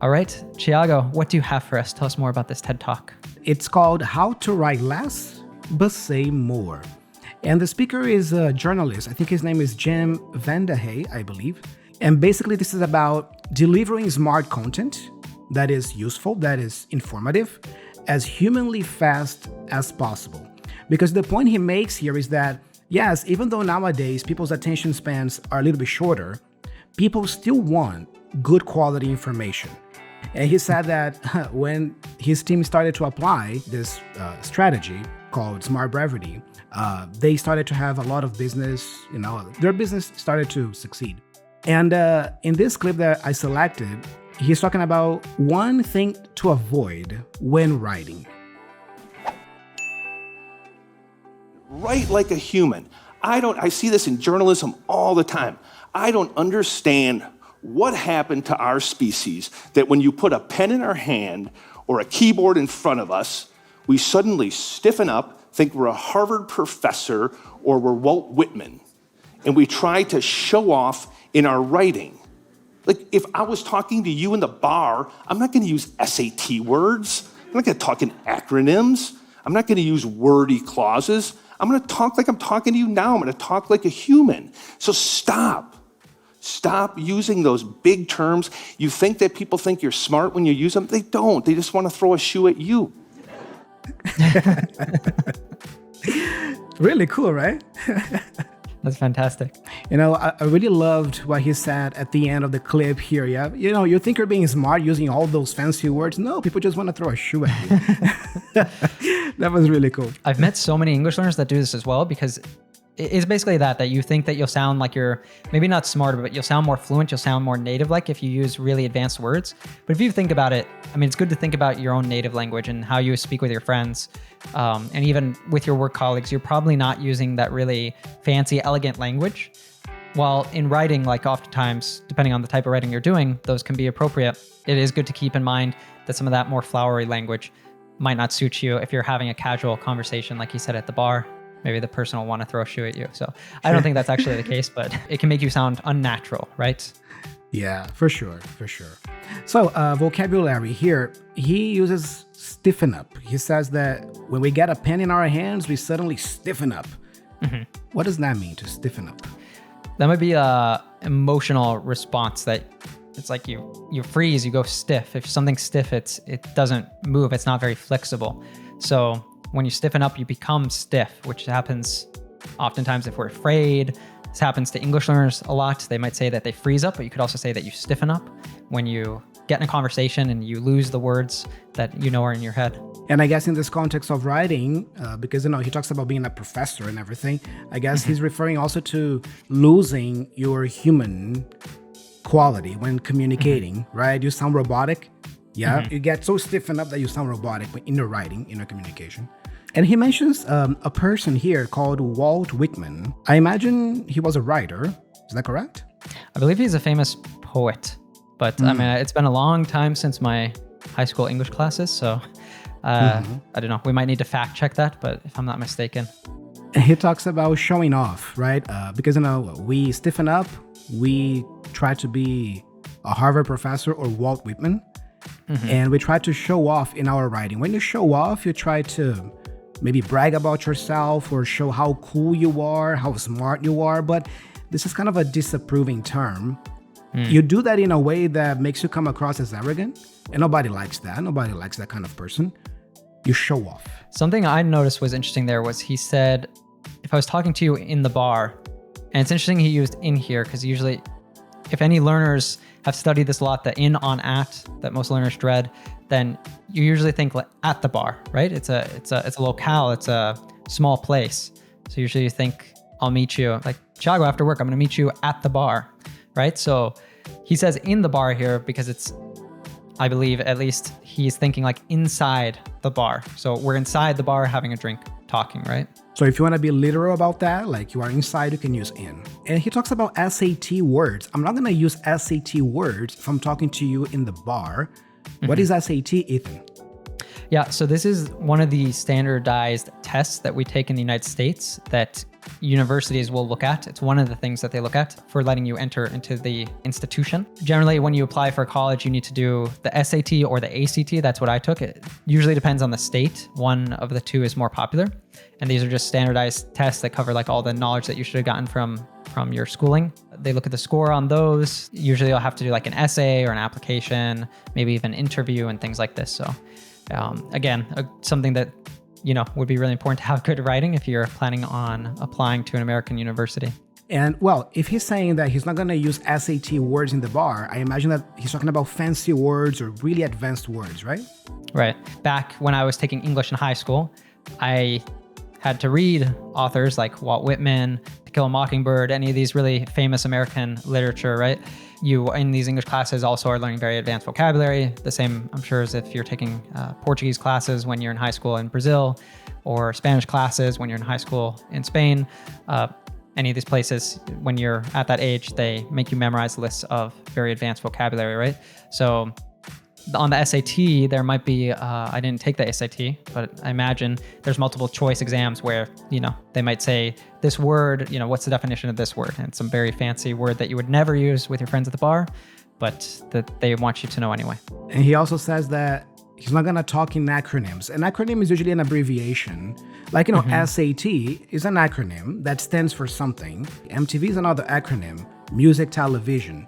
All right, Thiago, what do you have for us? Tell us more about this TED Talk. It's called How to Write Less But Say More. And the speaker is a journalist. I think his name is 𝗘𝗣𝗜𝗦𝗢, I believe. And basically this is about delivering smart content that is useful, that is informative, as humanly fast as possible. Because the point he makes here is that, yes, even though nowadays people's attention spans are a little bit shorter, people still want good quality information. And he said that when his team started to apply this strategy called smart brevity, they started to have a lot of business, their business started to succeed. And in this clip that I selected, he's talking about one thing to avoid when writing. Write like a human. I see this in journalism all the time. I don't understand what happened to our species that when you put a pen in our hand or a keyboard in front of us, we suddenly stiffen up, think we're a Harvard professor or we're Walt Whitman, and we try to show off in our writing. Like if I was talking to you in the bar, I'm not going to use SAT words. I'm not going to talk in acronyms. I'm not going to use wordy clauses. I'm going to talk like I'm talking to you now. I'm going to talk like a human. So stop. Stop using those big terms. You think that people think you're smart when you use them? They don't. They just want to throw a shoe at you. Really cool, right? That's fantastic. I really loved what he said at the end of the clip here. Yeah, you think you're being smart using all those fancy words. No, people just want to throw a shoe at you. That was really cool. I've met so many English learners that do this as well, because it's basically that you think that you'll sound like you're maybe not smarter, but you'll sound more fluent, you'll sound more native-like if you use really advanced words. But if you think about it, it's good to think about your own native language and how you speak with your friends. And even with your work colleagues, you're probably not using that really fancy, elegant language. While in writing, like oftentimes, depending on the type of writing you're doing, those can be appropriate. It is good to keep in mind that some of that more flowery language might not suit you if you're having a casual conversation, like he said at the bar. Maybe the person will want to throw a shoe at you. So I don't think that's actually the case, but it can make you sound unnatural, right? Yeah, for sure. So vocabulary here, he uses stiffen up. He says that when we get a pen in our hands, we suddenly stiffen up. Mm-hmm. What does that mean, to stiffen up? That might be an emotional response that it's like you freeze, you go stiff. If something's stiff, it doesn't move. It's not very flexible. So when you stiffen up, you become stiff, which happens oftentimes if we're afraid. This happens to English learners a lot. They might say that they freeze up, but you could also say that you stiffen up when you get in a conversation and you lose the words that are in your head. And I guess in this context of writing, because he talks about being a professor and everything, I guess he's referring also to losing your human quality when communicating, right? You sound robotic. Yeah, you get so stiffened up that you sound robotic in your writing, in your communication. And he mentions a person here called Walt Whitman. I imagine he was a writer. Is that correct? I believe he's a famous poet, but it's been a long time since my high school English classes, so I don't know. We might need to fact check that, but if I'm not mistaken. And he talks about showing off, right? Because we stiffen up, we try to be a Harvard professor or Walt Whitman. And we try to show off in our writing. When you show off, you try to maybe brag about yourself or show how cool you are, how smart you are. But this is kind of a disapproving term. You do that in a way that makes you come across as arrogant. And nobody likes that. Nobody likes that kind of person. You show off. Something I noticed was interesting there was he said, if I was talking to you in the bar, and it's interesting he used in here because usually if any learners have studied this a lot, the in, on, at, that most learners dread, then you usually think like at the bar, right? It's a locale, it's a small place. So usually you think, I'll meet you, like, Thiago, after work, I'm gonna meet you at the bar, right? So he says in the bar here because it's, I believe at least he's thinking like inside the bar. So we're inside the bar having a drink, talking, right? So if you want to be literal about that, like you are inside, you can use in. And he talks about SAT words. I'm not going to use SAT words if I'm talking to you in the bar. What is SAT, Ethan? Yeah, so this is one of the standardized tests that we take in the United States that universities will look at. It's one of the things that they look at for letting you enter into the institution. Generally, when you apply for college, you need to do the SAT or the ACT. That's what I took. It usually depends on the state. One of the two is more popular. And these are just standardized tests that cover like all the knowledge that you should have gotten from your schooling. They look at the score on those. Usually you'll have to do like an essay or an application, maybe even interview and things like this. So again, something that would be really important to have good writing if you're planning on applying to an American university. And well, if he's saying that he's not going to use SAT words in the bar, I imagine that he's talking about fancy words or really advanced words, right? Right. Back when I was taking English in high school, I had to read authors like Walt Whitman, To Kill a Mockingbird, any of these really famous American literature, right? You, in these English classes, also are learning very advanced vocabulary. The same, I'm sure, as if you're taking Portuguese classes when you're in high school in Brazil, or Spanish classes when you're in high school in Spain. Any of these places, when you're at that age, they make you memorize lists of very advanced vocabulary, right? So on the SAT, there might be, I didn't take the SAT, but I imagine there's multiple choice exams where, they might say this word, what's the definition of this word? And it's some very fancy word that you would never use with your friends at the bar, but that they want you to know anyway. And he also says that he's not going to talk in acronyms. An acronym is usually an abbreviation. Like, SAT is an acronym that stands for something. MTV is another acronym, music, television,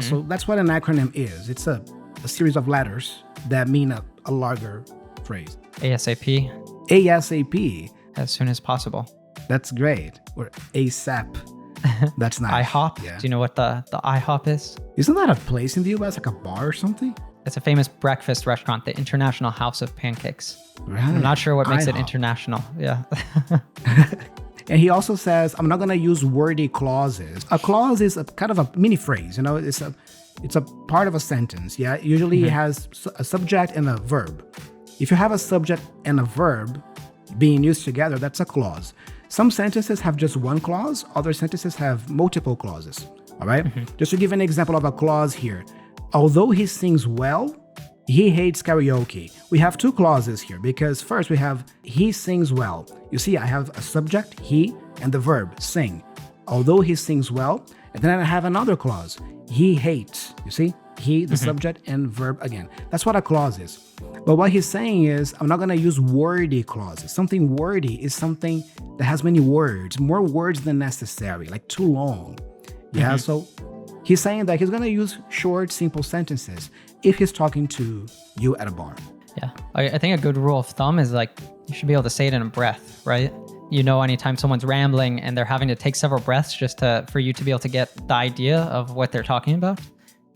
so that's what an acronym is. It's a series of letters that mean a larger phrase. ASAP. ASAP. As soon as possible. That's great. Or ASAP. That's nice. IHOP. Yeah. Do you know what the IHOP is? Isn't that a place in the US, like a bar or something? It's a famous breakfast restaurant, the International House of Pancakes. Right. I'm not sure what makes IHOP. it international. Yeah. And he also says, I'm not going to use wordy clauses. A clause is a kind of a mini phrase, it's a part of a sentence. Yeah. Usually it has a subject and a verb. If you have a subject and a verb being used together, that's a clause. Some sentences have just one clause. Other sentences have multiple clauses. All right. Just to give an example of a clause here. Although he sings well, he hates karaoke. We have two clauses here because first we have he sings well. You see, I have a subject, he, and the verb, sing. Although he sings well, and then I have another clause, he hates. You see, he, the subject, and verb again. That's what a clause is. But what he's saying is, I'm not going to use wordy clauses. Something wordy is something that has many words, more words than necessary, like too long. Yeah, so he's saying that he's going to use short, simple sentences if he's talking to you at a bar. Yeah. I think a good rule of thumb is like, you should be able to say it in a breath, right? Anytime someone's rambling and they're having to take several breaths just for you to be able to get the idea of what they're talking about,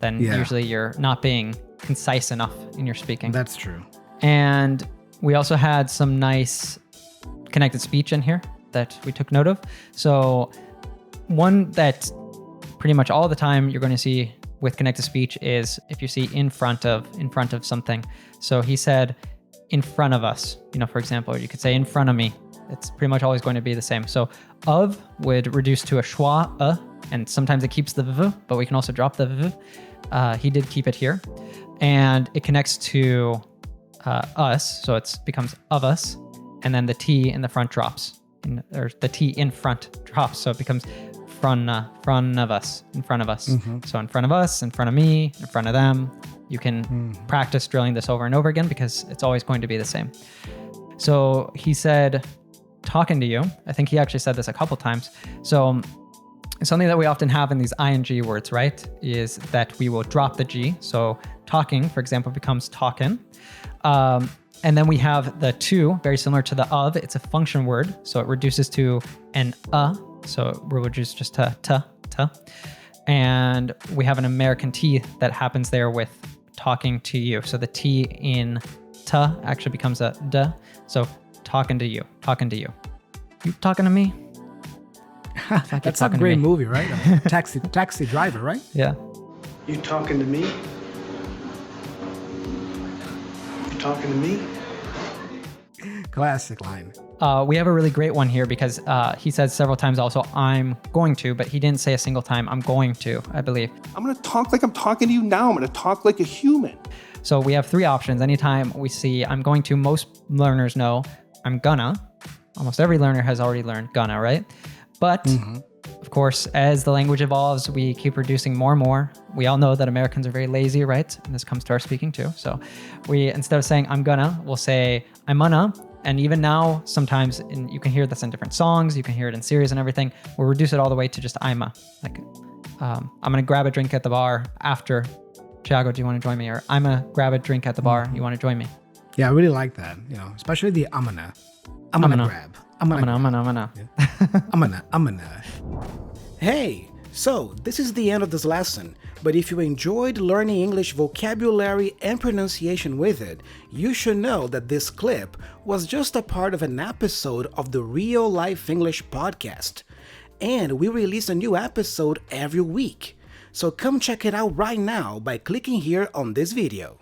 then usually you're not being concise enough in your speaking. That's true. And we also had some nice connected speech in here that we took note of. So one that pretty much all the time you're going to see with connected speech is if you see in front of something. So he said in front of us, for example, or you could say in front of me. It's pretty much always going to be the same. So of would reduce to a schwa, and sometimes it keeps the v, but we can also drop the v. He did keep it here. And it connects to us, so it becomes of us, and then the T in the front drops, or the T in front drops, so it becomes front of us, in front of us. So in front of us, in front of me, in front of them. You can practice drilling this over and over again because it's always going to be the same. So he said, talking to you. I think he actually said this a couple times. So something that we often have in these ing words, right, is that we will drop the G. So talking, for example, becomes talkin'. And then we have the to, very similar to the of. It's a function word, so it reduces to an so we would just to. And we have an American T that happens there with talking to you. So the T in to actually becomes a d. So talking to you. You talking to me? That's a great movie, right? Taxi driver, right? Yeah. You talking to me? You talking to me? Classic line. We have a really great one here because he says several times also, I'm going to, but he didn't say a single time, I'm going to, I believe. I'm going to talk like I'm talking to you now. I'm going to talk like a human. So we have three options. Anytime we see I'm going to, most learners know I'm gonna, Almost every learner has already learned gonna, right? But of course, as the language evolves, we keep reducing more and more. We all know that Americans are very lazy, right? And this comes to our speaking too. So we, instead of saying I'm gonna, we'll say I'm gonna. And even now, sometimes you can hear this in different songs. You can hear it in series and everything. We'll reduce it all the way to just I'ma. Like, I'm gonna grab a drink at the bar after. Thiago, do you want to join me? Or I'm gonna grab a drink at the bar. You want to join me? Yeah, I really like that. You know, especially the I'm gonna grab. I'm gonna. Hey, so this is the end of this lesson, but if you enjoyed learning English vocabulary and pronunciation with it, you should know that this clip was just a part of an episode of the Real Life English podcast. And we release a new episode every week. So come check it out right now by clicking here on this video.